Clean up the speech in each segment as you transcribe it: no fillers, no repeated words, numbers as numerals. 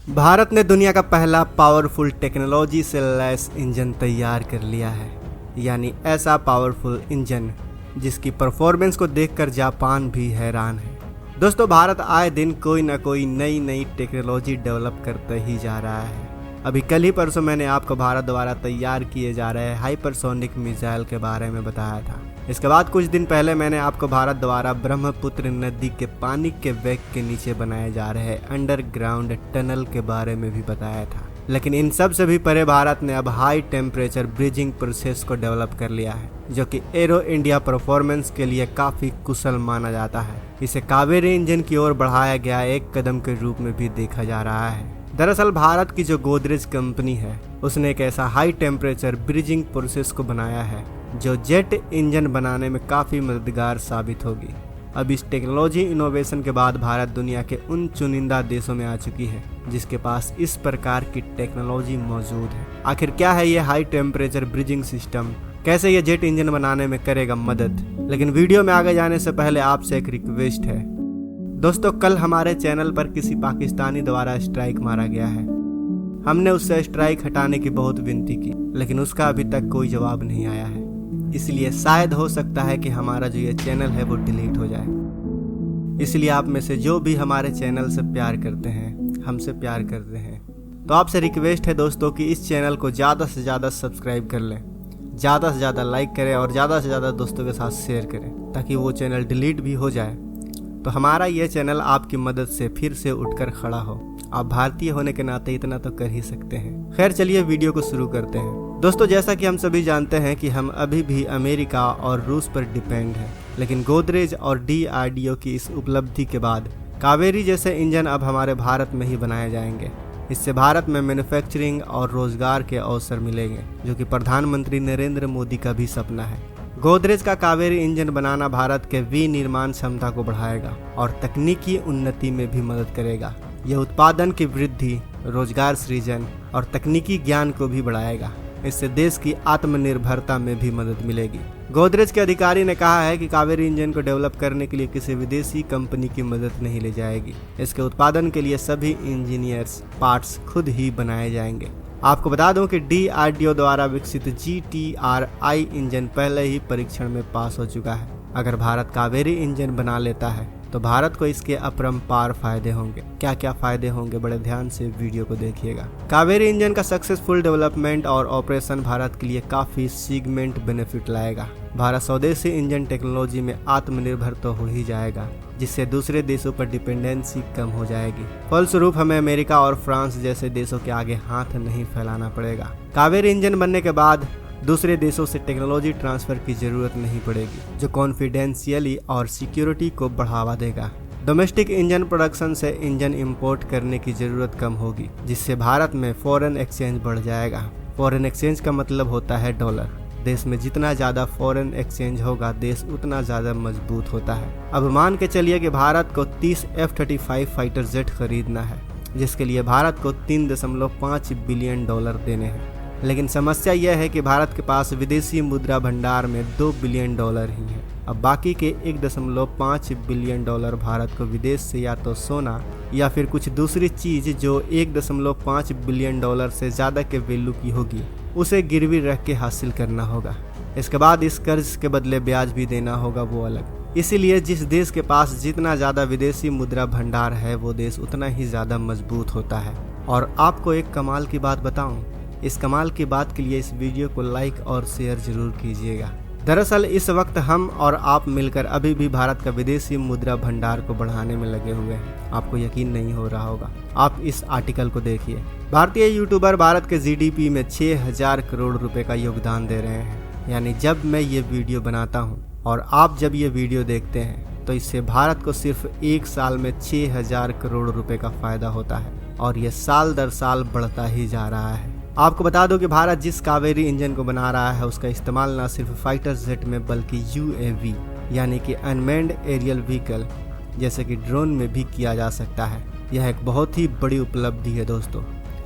भारत ने दुनिया का पहला पावरफुल टेक्नोलॉजी से लैस इंजन तैयार कर लिया है, यानी ऐसा पावरफुल इंजन जिसकी परफॉर्मेंस को देखकर जापान भी हैरान है। दोस्तों, भारत आए दिन कोई ना कोई नई टेक्नोलॉजी डेवलप करते ही जा रहा है। अभी कल ही परसों मैंने आपको भारत द्वारा तैयार किए जा रहे हाइपरसोनिक मिसाइल के बारे में बताया था। इसके बाद कुछ दिन पहले मैंने आपको भारत द्वारा ब्रह्मपुत्र नदी के पानी के वेग के नीचे बनाए जा रहे अंडरग्राउंड टनल के बारे में भी बताया था। लेकिन इन सब से भी परे भारत ने अब हाई टेम्परेचर ब्रिजिंग प्रोसेस को डेवलप कर लिया है, जो कि एरो इंडिया परफॉर्मेंस के लिए काफी कुशल माना जाता है। इसे कावेरी इंजन की ओर बढ़ाया गया एक कदम के रूप में भी देखा जा रहा है। दरअसल भारत की जो गोदरेज कंपनी है, उसने एक ऐसा हाई टेम्परेचर ब्रिजिंग प्रोसेस को बनाया है जो जेट इंजन बनाने में काफ़ी मददगार साबित होगी। अब इस टेक्नोलॉजी इनोवेशन के बाद भारत दुनिया के उन चुनिंदा देशों में आ चुकी है जिसके पास इस प्रकार की टेक्नोलॉजी मौजूद है। आखिर क्या है ये हाई टेम्परेचर ब्रिजिंग सिस्टम, कैसे ये जेट इंजन बनाने में करेगा मदद। लेकिन वीडियो में आगे जाने से पहले आपसे एक रिक्वेस्ट है दोस्तों, कल हमारे चैनल पर किसी पाकिस्तानी द्वारा स्ट्राइक मारा गया है। हमने उससे स्ट्राइक हटाने की बहुत विनती की, लेकिन उसका अभी तक कोई जवाब नहीं आया है। इसलिए शायद हो सकता है कि हमारा जो ये चैनल है वो डिलीट हो जाए। इसलिए आप में से जो भी हमारे चैनल से प्यार करते हैं, हमसे प्यार करते हैं, तो आपसे रिक्वेस्ट है दोस्तों कि इस चैनल को ज़्यादा से ज़्यादा सब्सक्राइब कर लें, ज़्यादा से ज़्यादा लाइक करें और ज़्यादा से ज़्यादा दोस्तों के साथ शेयर करें, ताकि वो चैनल डिलीट भी हो जाए तो हमारा ये चैनल आपकी मदद से फिर से उठकर खड़ा हो। आप भारतीय होने के नाते इतना तो कर ही सकते हैं। खैर, चलिए वीडियो को शुरू करते हैं। दोस्तों, जैसा कि हम सभी जानते हैं कि हम अभी भी अमेरिका और रूस पर डिपेंड हैं, लेकिन गोदरेज और DRDO की इस उपलब्धि के बाद कावेरी जैसे इंजन अब हमारे भारत में ही बनाए जाएंगे। इससे भारत में मैन्युफैक्चरिंग और रोजगार के अवसर मिलेंगे, जो कि प्रधानमंत्री नरेंद्र मोदी का भी सपना है। गोदरेज का कावेरी इंजन बनाना भारत के विनिर्माण क्षमता को बढ़ाएगा और तकनीकी उन्नति में भी मदद करेगा। यह उत्पादन की वृद्धि, रोजगार सृजन और तकनीकी ज्ञान को भी बढ़ाएगा। इससे देश की आत्मनिर्भरता में भी मदद मिलेगी। गोदरेज के अधिकारी ने कहा है कि कावेरी इंजन को डेवलप करने के लिए किसी विदेशी कंपनी की मदद नहीं ली जाएगी। इसके उत्पादन के लिए सभी इंजीनियर्स पार्ट्स खुद ही बनाए जाएंगे। आपको बता दूं कि DRDO द्वारा विकसित GTRI इंजन पहले ही परीक्षण में पास हो चुका है। अगर भारत कावेरी इंजन बना लेता है तो भारत को इसके अपरंपार फायदे होंगे। क्या क्या फायदे होंगे, बड़े ध्यान से वीडियो को देखिएगा। कावेरी इंजन का सक्सेसफुल डेवलपमेंट और ऑपरेशन भारत के लिए काफी सिगमेंट बेनिफिट लाएगा। भारत स्वदेशी इंजन टेक्नोलॉजी में आत्मनिर्भर तो हो ही जाएगा, जिससे दूसरे देशों पर डिपेंडेंसी कम हो जाएगी। फलस्वरूप हमें अमेरिका और फ्रांस जैसे देशों के आगे हाथ नहीं फैलाना पड़ेगा। कावेरी इंजन बनने के बाद दूसरे देशों से टेक्नोलॉजी ट्रांसफर की जरूरत नहीं पड़ेगी, जो कॉन्फिडेंशियली और सिक्योरिटी को बढ़ावा देगा। डोमेस्टिक इंजन प्रोडक्शन से इंजन इंपोर्ट करने की जरूरत कम होगी, जिससे भारत में फॉरेन एक्सचेंज बढ़ जाएगा। फॉरेन एक्सचेंज का मतलब होता है डॉलर। देश में जितना ज़्यादा फॉरेन एक्सचेंज होगा, देश उतना ज़्यादा मजबूत होता है। अब मान के चलिए कि भारत को 30 F-35 फाइटर जेट खरीदना है, जिसके लिए भारत को $3.5 बिलियन देने हैं। लेकिन समस्या यह है कि भारत के पास विदेशी मुद्रा भंडार में $2 बिलियन ही है। अब बाकी के $1.5 बिलियन भारत को विदेश से या तो सोना या फिर कुछ दूसरी चीज़ जो $1.5 बिलियन से ज़्यादा के वैल्यू की होगी, उसे गिरवी रख के हासिल करना होगा। इसके बाद इस कर्ज के बदले ब्याज भी देना होगा, वो अलग। इसीलिए जिस देश के पास जितना ज़्यादा विदेशी मुद्रा भंडार है, वो देश उतना ही ज़्यादा मजबूत होता है। और आपको एक कमाल की बात बताऊं, इस कमाल की बात के लिए इस वीडियो को लाइक और शेयर जरूर कीजिएगा। दरअसल इस वक्त हम और आप मिलकर अभी भी भारत का विदेशी मुद्रा भंडार को बढ़ाने में लगे हुए हैं। आपको यकीन नहीं हो रहा होगा, आप इस आर्टिकल को देखिए। भारतीय यूट्यूबर भारत के GDP में 6000 करोड़ रुपए का योगदान दे रहे हैं। यानी जब मैं ये वीडियो बनाता हूँ और आप जब ये वीडियो देखते हैं, तो इससे भारत को सिर्फ एक साल में 6000 करोड़ रुपए का फायदा होता है, और ये साल दर साल बढ़ता ही जा रहा है। आपको बता दो कि भारत जिस कावेरी इंजन को बना रहा है, उसका इस्तेमाल न सिर्फ फाइटर जेट में बल्कि UAV यानी कि अनमैन्ड एरियल व्हीकल जैसे कि ड्रोन में भी किया जा सकता है। यह एक बहुत ही बड़ी उपलब्धि है दोस्तों।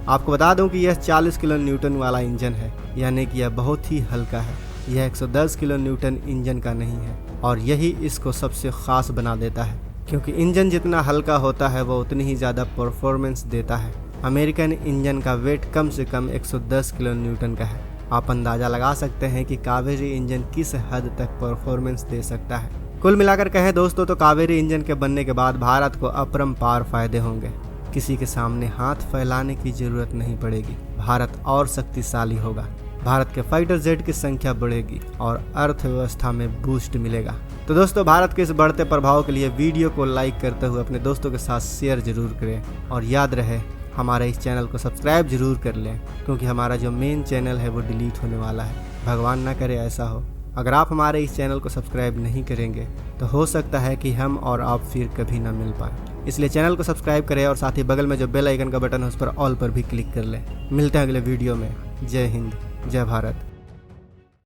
आपको बता दूं कि यह 40 किलो न्यूटन वाला इंजन है, यानी कि यह बहुत ही हल्का है। यह 110 किलो न्यूटन इंजन का नहीं है, और यही इसको सबसे ख़ास बना देता है, क्योंकि इंजन जितना हल्का होता है वो उतनी ही ज़्यादा परफॉर्मेंस देता है। अमेरिकन इंजन का वेट कम से कम 110 किलो न्यूटन का है। आप अंदाजा लगा सकते हैं कि कावेरी इंजन किस हद तक परफॉर्मेंस दे सकता है। कुल मिलाकर कहें दोस्तों तो कावेरी इंजन के बनने के बाद भारत को अपरंपार फायदे होंगे। किसी के सामने हाथ फैलाने की जरूरत नहीं पड़ेगी। भारत और शक्तिशाली होगा। भारत के फाइटर जेट की संख्या बढ़ेगी और अर्थव्यवस्था में बूस्ट मिलेगा। तो दोस्तों, भारत के इस बढ़ते प्रभाव के लिए वीडियो को लाइक करते हुए अपने दोस्तों के साथ शेयर जरूर करें और याद रहे हमारे इस चैनल को सब्सक्राइब जरूर कर लें, क्योंकि हमारा जो मेन चैनल है वो डिलीट होने वाला है। भगवान ना करे ऐसा हो। अगर आप हमारे इस चैनल को सब्सक्राइब नहीं करेंगे तो हो सकता है कि हम और आप फिर कभी ना मिल पाए। इसलिए चैनल को सब्सक्राइब करें और साथ ही बगल में जो बेल आइकन का बटन है उस पर ऑल पर भी क्लिक कर लें। मिलते हैं अगले वीडियो में। जय हिंद, जय भारत।